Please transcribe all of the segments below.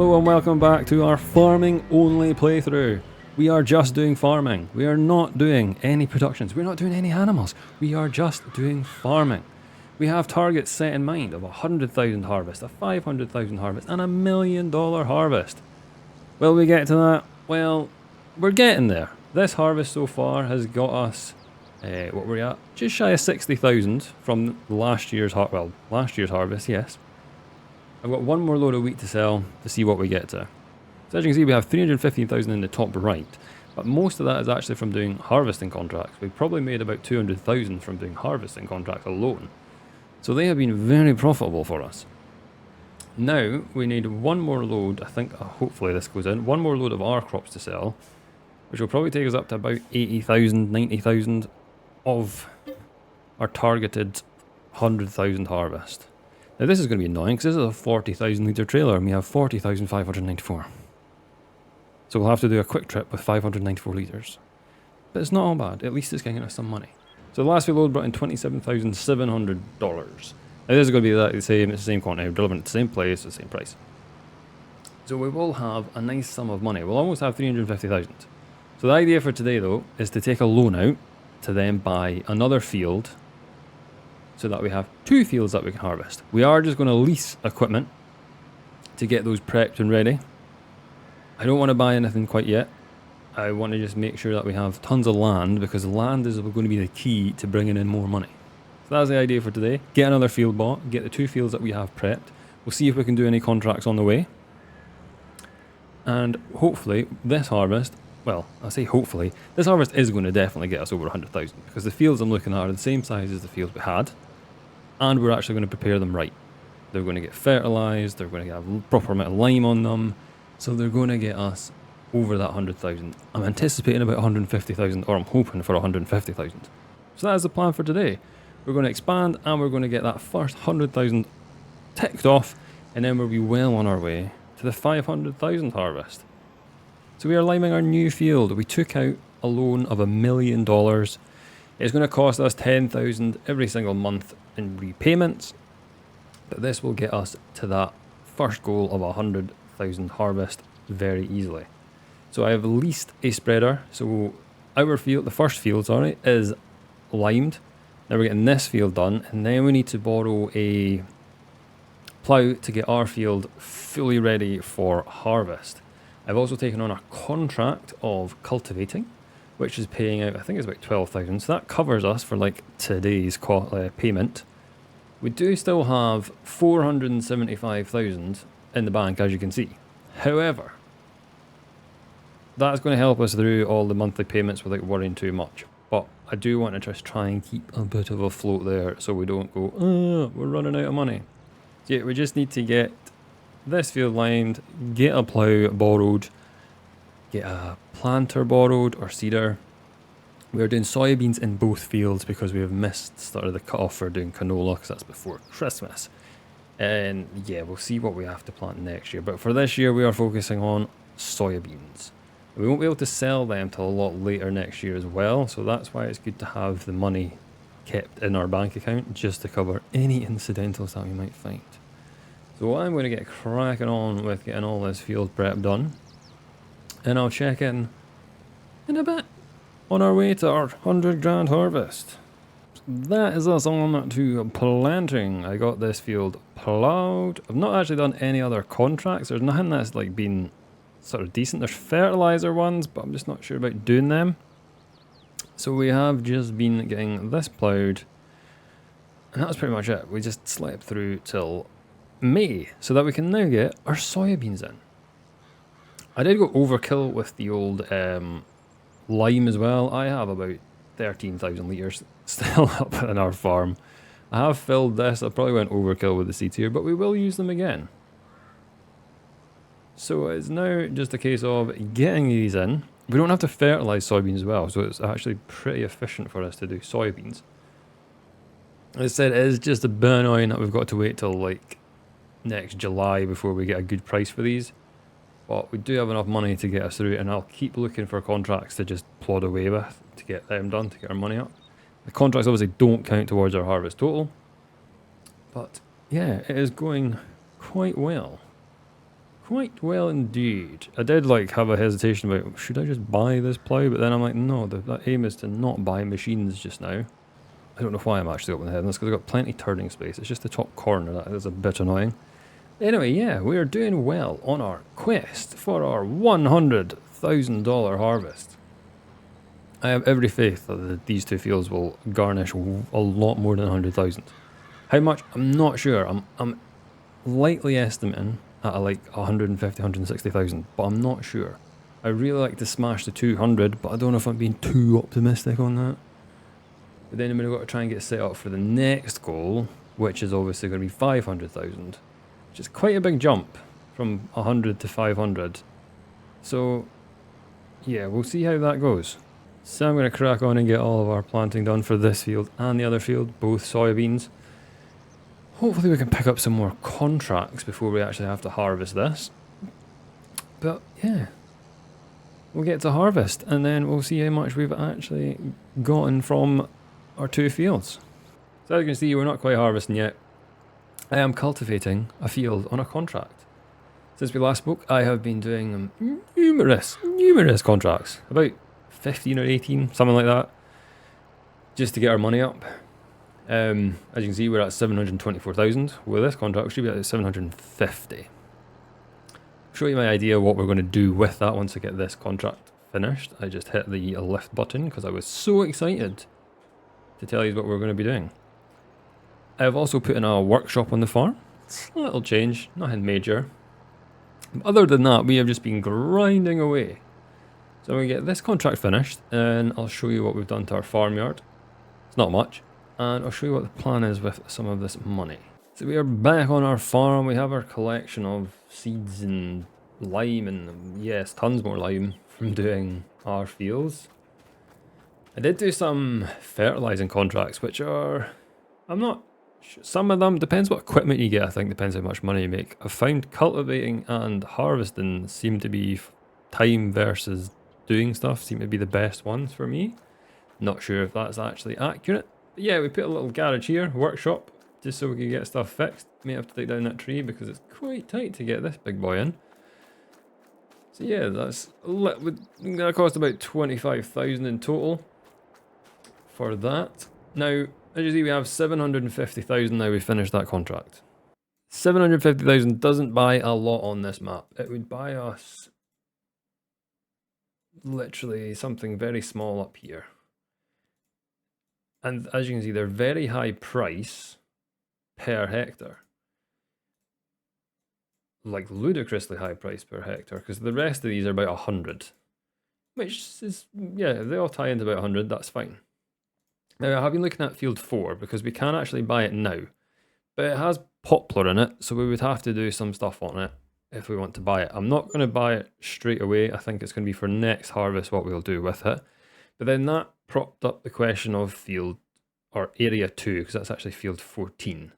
Hello and welcome back to our farming only playthrough. We are just doing farming. We are not doing any productions. We're not doing any animals. We are just doing farming. We have targets set in mind of 100,000 harvest, a 500,000 harvest and $1 million harvest. Will we get to that? Well, we're getting there. This harvest so far has got us, what were we at? Just shy of 60,000 from last year's harvest, yes. I've got one more load of wheat to sell to see what we get to. So as you can see, we have 315,000 in the top right, but most of that is actually from doing harvesting contracts. We've probably made about 200,000 from doing harvesting contracts alone. So they have been very profitable for us. Now we need one more load, I think hopefully this goes in, one more load of our crops to sell, which will probably take us up to about 80,000, 90,000 of our targeted 100,000 harvest. Now this is going to be annoying because this is a 40,000 litre trailer and we have 40,594. So we'll have to do a quick trip with 594 litres. But it's not all bad, at least it's getting us some money. So the last reload brought in $27,700. Now this is going to be the same, it's the same quantity, delivering at the same place, at the same price. So we will have a nice sum of money, we'll almost have 350,000. So the idea for today though, is to take a loan out to then buy another field so that we have two fields that we can harvest. We are just going to lease equipment to get those prepped and ready. I don't want to buy anything quite yet. I want to just make sure that we have tons of land because land is going to be the key to bringing in more money. So that's the idea for today. Get another field bought, get the two fields that we have prepped. We'll see if we can do any contracts on the way. And hopefully this harvest, well, I say hopefully, this harvest is going to definitely get us over 100,000 because the fields I'm looking at are the same size as the fields we had. And we're actually going to prepare them right. They're going to get fertilised, they're going to have a proper amount of lime on them, so they're going to get us over that 100,000. I'm anticipating about 150,000, or I'm hoping for 150,000. So that is the plan for today. We're going to expand and we're going to get that first 100,000 ticked off, and then we'll be well on our way to the 500,000 harvest. So we are liming our new field. We took out a loan of $1 million. It's going to cost us 10,000 every single month in repayments, but this will get us to that first goal of 100,000 harvest very easily. So I have leased a spreader. So our field, the first field, sorry, is limed. Now we're getting this field done, and then we need to borrow a plough to get our field fully ready for harvest. I've also taken on a contract of cultivating, which is paying out, I think it's about 12,000. So that covers us for like today's payment. We do still have 475,000 in the bank, as you can see. However, that's going to help us through all the monthly payments without worrying too much. But I do want to just try and keep a bit of a float there so we don't go, we're running out of money. So yeah, we just need to get this field lined, get a plough borrowed, get a planter borrowed or seeder. We're doing soybeans in both fields because we have missed started the cut-off for doing canola because that's before Christmas. And yeah, we'll see what we have to plant next year. But for this year, we are focusing on soybeans. We won't be able to sell them till a lot later next year as well. So that's why it's good to have the money kept in our bank account just to cover any incidentals that we might find. So I'm going to get cracking on with getting all this field prep done. And I'll check in a bit on our way to our 100 grand harvest. That is us on to planting. I got this field ploughed. I've not actually done any other contracts. There's nothing that's like been sort of decent. There's fertilizer ones, but I'm just not sure about doing them. So we have just been getting this ploughed, and that's pretty much it. We just slept through till May so that we can now get our soybeans in. I did go overkill with the old lime as well. I have about 13,000 litres still up in our farm. I have filled this. I probably went overkill with the seeds here, but we will use them again. So it's now just a case of getting these in. We don't have to fertilise soybeans as well, so it's actually pretty efficient for us to do soybeans. As I said, it is just a bit annoying that we've got to wait till like next July before we get a good price for these. But we do have enough money to get us through, and I'll keep looking for contracts to just plod away with to get them done, to get our money up. The contracts obviously don't count towards our harvest total, but yeah, it is going quite well. quite well indeed. I did like have a hesitation about, should I just buy this plough? But then I'm like, no, the aim is to not buy machines just now. I don't know why I'm actually opening the head on this, because I've got plenty turning space. It's just the top corner that is a bit annoying. Anyway, yeah, we are doing well on our quest for our $100,000 harvest. I have every faith that these two fields will garnish a lot more than 100,000. How much? I'm not sure. I'm lightly estimating at like 150, 160,000, but I'm not sure. I really like to smash the 200, but I don't know if I'm being too optimistic on that. But then we've got to try and get set up for the next goal, which is obviously going to be 500,000, which is quite a big jump from 100 to 500. So yeah, we'll see how that goes. So I'm going to crack on and get all of our planting done for this field and the other field, both soybeans. Hopefully we can pick up some more contracts before we actually have to harvest this. But yeah, we'll get to harvest and then we'll see how much we've actually gotten from our two fields. So as you can see, we're not quite harvesting yet. I am cultivating a field on a contract. Since we last spoke, I have been doing numerous contracts, about 15 or 18, something like that, just to get our money up. As you can see, we're at 724,000. With this contract, we should be at 750. I'll show you my idea of what we're going to do with that once I get this contract finished. I just hit the lift button because I was so excited to tell you what we're going to be doing. I've also put in a workshop on the farm. It's a little change, nothing major. Other than that, we have just been grinding away. So we get this contract finished, and I'll show you what we've done to our farmyard. It's not much. And I'll show you what the plan is with some of this money. So we are back on our farm. We have our collection of seeds and lime, and yes, tons more lime from doing our fields. I did do some fertilizing contracts, which are, I'm not sure, some of them, depends what equipment you get, I think depends how much money you make. I've found cultivating and harvesting seem to be time versus doing stuff, seem to be the best ones for me. Not sure if that's actually accurate. But yeah, we put a little garage here, workshop, just so we can get stuff fixed. May have to take down that tree because it's quite tight to get this big boy in. So yeah, that's gonna cost about 25,000 in total for that. Now, as you see, we have 750,000 now we finished that contract. 750,000 doesn't buy a lot on this map. It would buy us literally something very small up here. And as you can see, they're very high price per hectare. Like ludicrously high price per hectare, because the rest of these are about 100. Which is, yeah, if they all tie into about 100, that's fine. Now, I have been looking at field 4, because we can actually buy it now. But it has poplar in it, so we would have to do some stuff on it if we want to buy it. I'm not going to buy it straight away. I think it's going to be for next harvest what we'll do with it. But then that propped up the question of field, or area 2, because that's actually field 14.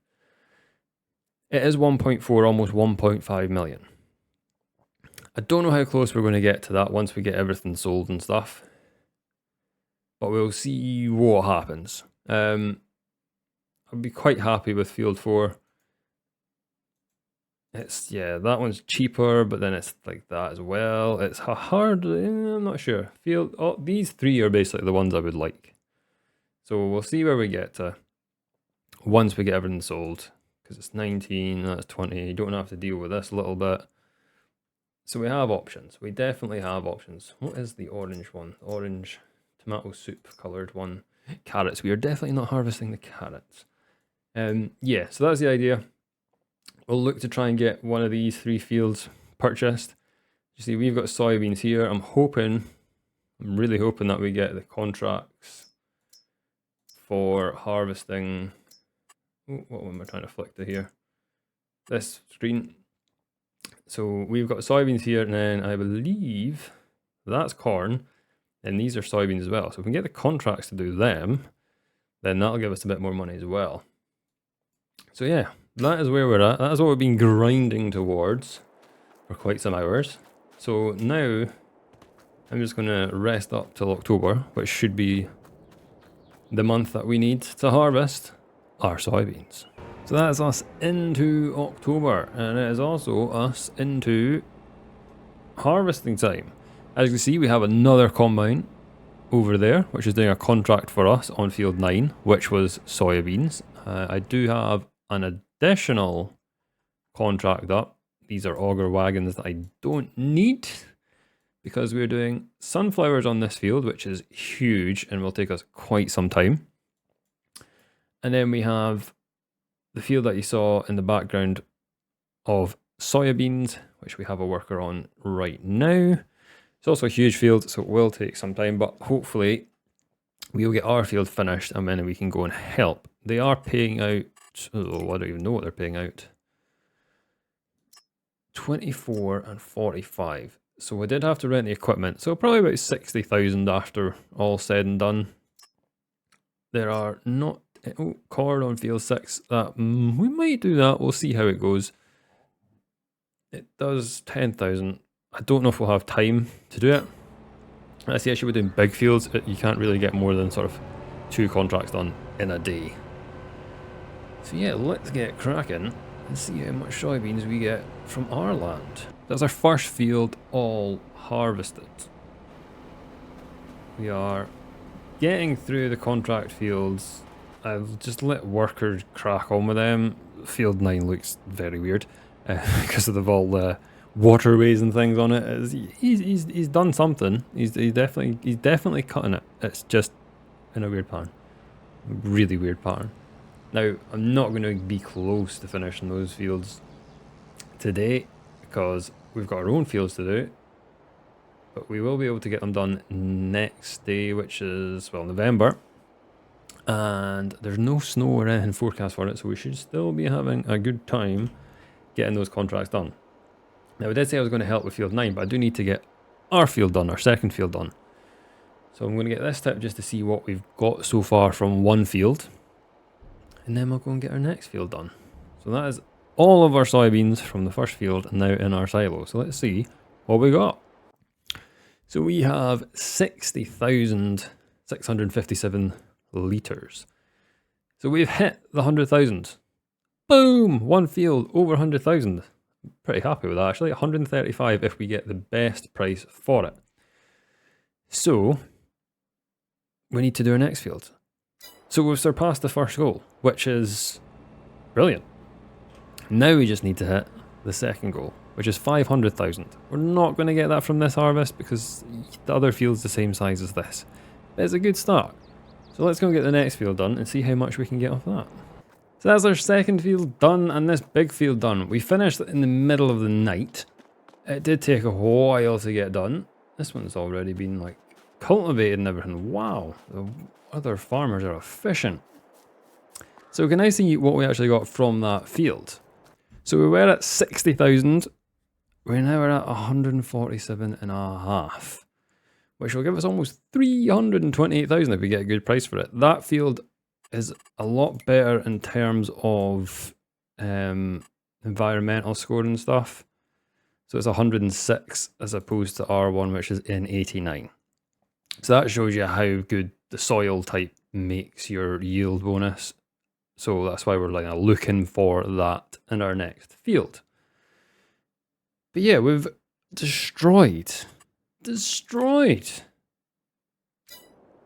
It is 1.4, almost 1.5 million. I don't know how close we're going to get to that once we get everything sold and stuff. But we'll see what happens. I'd be quite happy with field 4. It's, yeah, that one's cheaper, but then it's like that as well. It's hard, I'm not sure. Field, oh, these 3 are basically the ones I would like. So we'll see where we get to once we get everything sold. Because it's 19, that's 20, you don't have to deal with this a little bit. So we have options. We definitely have options. What is the orange one? The orange tomato soup coloured one. Carrots. We are definitely not harvesting the carrots. Yeah, so that's the idea. We'll look to try and get one of these 3 fields purchased. You see, we've got soybeans here. I'm really hoping that we get the contracts for harvesting. What am I trying to flick to here? This screen. So we've got soybeans here, and then I believe that's corn, and these are soybeans as well. So if we can get the contracts to do them, then that'll give us a bit more money as well. So yeah, that is where we're at. That is what we've been grinding towards for quite some hours. So now I'm just going to rest up till October, which should be the month that we need to harvest our soybeans. So that's us into October, and it is also us into harvesting time. As you can see, we have another combine over there, which is doing a contract for us on field 9, which was soybeans. I do have an additional contract up. These are auger wagons that I don't need because we're doing sunflowers on this field, which is huge and will take us quite some time. And then we have the field that you saw in the background of soybeans, which we have a worker on right now. It's also a huge field, so it will take some time, but hopefully we'll get our field finished and then we can go and help. They are paying out, oh, I don't even know what they're paying out. 24 and 45. So we did have to rent the equipment, so probably about 60,000 after all said and done. There are not, oh, corn on field 6, that we might do that, we'll see how it goes. It does 10,000. I don't know if we'll have time to do it. That's the issue with doing big fields. You can't really get more than sort of 2 contracts done in a day. So yeah, let's get cracking and see how much soybeans we get from our land. That's our first field all harvested. We are getting through the contract fields. I've just let workers crack on with them. Field 9 looks very weird because of all the waterways and things on it. He's done something. He's definitely cutting it. It's just in a weird pattern, really weird pattern. Now I'm not going to be close to finishing those fields today because we've got our own fields to do, but we will be able to get them done next day, which is, well, November, and there's no snow or anything forecast for it, so we should still be having a good time getting those contracts done. Now, I did say I was going to help with field 9, but I do need to get our field done, our second field done. So I'm going to get this tip just to see what we've got so far from one field, and then we'll go and get our next field done. So that is all of our soybeans from the first field now in our silo. So let's see what we got. So we have 60,657 litres. So we've hit the 100,000. Boom! One field over 100,000. Pretty happy with that actually. 135 if we get the best price for it. So we need to do our next field. So we've surpassed the first goal, which is brilliant. Now we just need to hit the second goal, which is 500,000. We're not going to get that from this harvest because the other field's the same size as this. But it's a good start. So let's go and get the next field done and see how much we can get off that. So that's our second field done and this big field done. We finished in the middle of the night. It did take a while to get done. This one's already been like cultivated and everything. Wow, the other farmers are efficient. So can I see what we actually got from that field? So we were at 60,000. We're now at 147.5, which will give us almost 328,000 if we get a good price for it. That field is a lot better in terms of environmental score and stuff. So it's 106 as opposed to R1, which is in 89. So that shows you how good the soil type makes your yield bonus. So that's why we're like looking for that in our next field. But yeah, we've destroyed the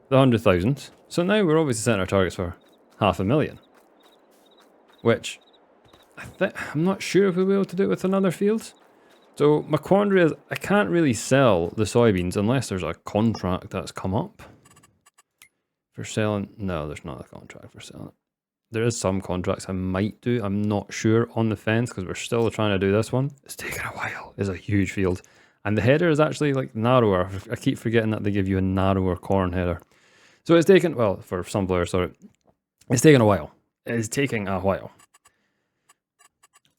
100,000. So now we're obviously setting our targets for 500,000, which I'm not sure if we'll be able to do it with another field. So my quandary is I can't really sell the soybeans unless there's a contract that's come up for selling. No, there's not a contract for selling it. There is some contracts I might do. I'm not sure on the fence because we're still trying to do this one. It's taken a while. It's a huge field. And the header is actually like narrower. I keep forgetting that they give you a narrower corn header. So it's taken, well, for some players, sorry, it's taken a while. It's taking a while.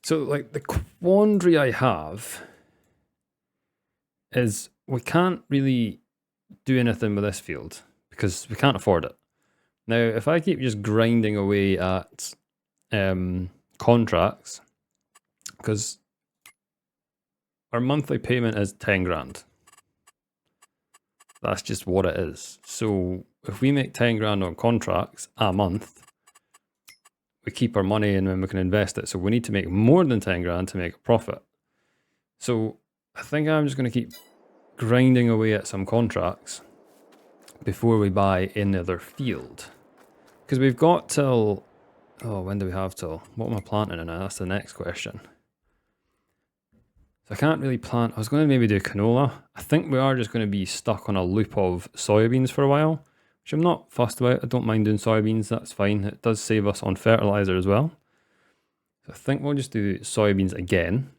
So like the quandary I have is we can't really do anything with this field because we can't afford it. Now, if I keep just grinding away at contracts, because our monthly payment is 10 grand. That's just what it is. So if we make 10 grand on contracts a month, we keep our money and then we can invest it. So we need to make more than 10 grand to make a profit. So I think I'm just going to keep grinding away at some contracts before we buy another field. Because we've got till... Oh, when do we have till? What am I planting in now? That's the next question. So I can't really plant... I was going to maybe do canola. I think we are just going to be stuck on a loop of soybeans for a while, which I'm not fussed about. I don't mind doing soybeans, that's fine. It does save us on fertilizer as well. So I think we'll just do soybeans again.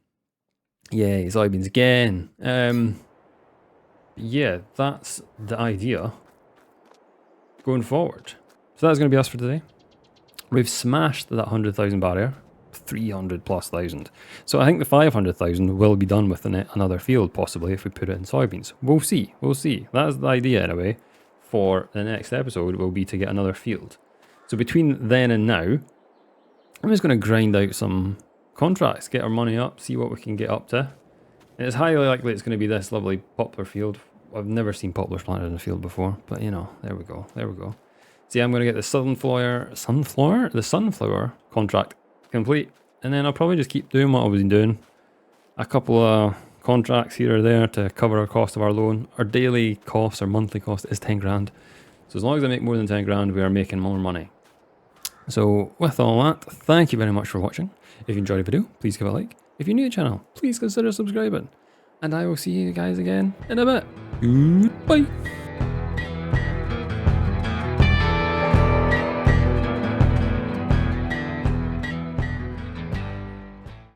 Yay, soybeans again. Yeah, that's the idea going forward. So that's going to be us for today. We've smashed that 100,000 barrier, 300 plus thousand. So I think the 500,000 will be done with another field, possibly, if we put it in soybeans. We'll see, we'll see. That's the idea, anyway, for the next episode, will be to get another field. So between then and now, I'm just going to grind out some contracts, get our money up, see what we can get up to. And it's highly likely it's going to be this lovely poplar field. I've never seen poplars planted in a field before, but you know, there we go, there we go. See, I'm going to get the sunflower contract complete, and then I'll probably just keep doing what I've been doing. A couple of contracts here or there to cover our cost of our loan. Our daily cost, our monthly cost is 10 grand. So as long as I make more than 10 grand, we are making more money. So with all that, thank you very much for watching. If you enjoyed the video, please give it a like. If you're new to the channel, please consider subscribing. And I will see you guys again in a bit. Goodbye.